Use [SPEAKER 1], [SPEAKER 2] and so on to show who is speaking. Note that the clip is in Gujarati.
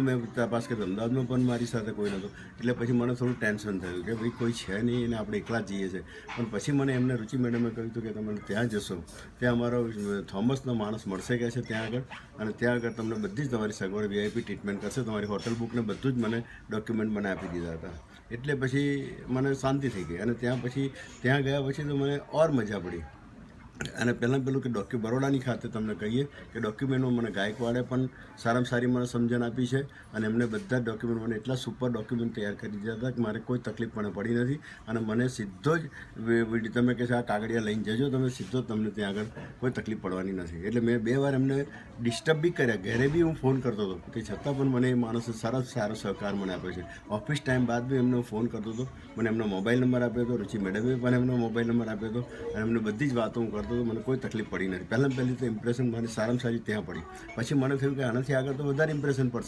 [SPEAKER 1] મેં તપાસ કરી અમદાવાદમાં પણ મારી સાથે કોઈ નહોતું, એટલે પછી મને થોડું ટેન્શન થયું કે ભાઈ કોઈ છે નહીં અને આપણે એકલા જ જઈએ છીએ. પણ પછી મને એમને રુચિ મેડમે કહ્યું હતું કે તમે ત્યાં જશો, ત્યાં અમારો થોમસનો માણસ મળશે કે છે ત્યાં આગળ, અને ત્યાં આગળ તમને બધી જ તમારી સગવડ VIP ટ્રીટમેન્ટ કરશે, તમારી હોટલ બુકને બધું જ મને ડોક્યુમેન્ટ મને આપી દીધા હતા. એટલે પછી મને શાંતિ થઈ ગઈ, અને ત્યાં ગયા પછી તો મને ઓર મજા પડી. અને પહેલાં પેલું કે બરોડાની ખાતે તમને કહીએ કે ડોક્યુમેન્ટમાં મને ગાયકવાડે પણ સારામાં સારી મને સમજણ આપી છે, અને એમને બધા જ ડોક્યુમેન્ટ મને એટલા સુપર ડોક્યુમેન્ટ તૈયાર કરી દીધા હતા કે મારે કોઈ તકલીફ પણ પડી નથી. અને મને સીધો જ તમે કે છે આ કાગળિયા લઈને જજો, તમે સીધો જ તમને ત્યાં આગળ કોઈ તકલીફ પડવાની નથી. એટલે મેં 2 વાર એમને ડિસ્ટર્બ બી કર્યા, ઘરે બી હું ફોન કરતો હતો, તે છતાં પણ મને એ માણસે સારો સહકાર મને આપ્યો છે. ઓફિસ ટાઈમ બાદ બી એમને હું ફોન કરતો હતો, મને એમનો મોબાઈલ નંબર આપ્યો હતો, રુચિ મેડમે પણ એમનો મોબાઈલ નંબર આપ્યો હતો, અને એમને બધી જ વાતો હું કરતો હતો. મને કોઈ તકલીફ પડી નથી. પહેલી તો ઇમ્પ્રેશન મારી સારામાં સારી ત્યાં પડી. પછી મને થયું કે આનાથી આગળ તો વધારે ઇમ્પ્રેશન પડશે.